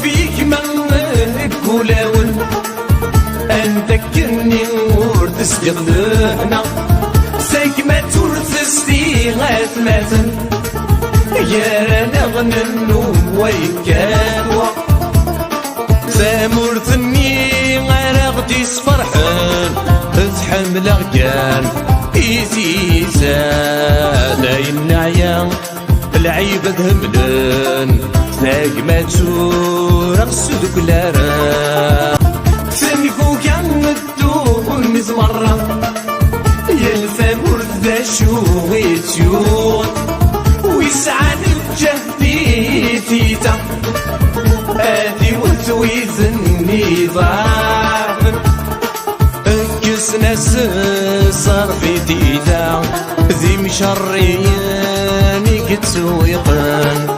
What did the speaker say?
فيك من كولاون أنذكرني ورد سجدنا ساك ما تورثستي غاثماتن يا نغن النوم ويكاوا سامورثني غرغتي سفرحان تحمل غيان إيزيزا لا يمنعيا العيبة همدن ساك ما تورغ سدوك لارا سميكو كان الدون مزمرة يلفام ورد شويتيون ويسعد الجهدي تيتا هادي وتويز النظام كسنا صار في تيتا ذي مشرياني كتسويقان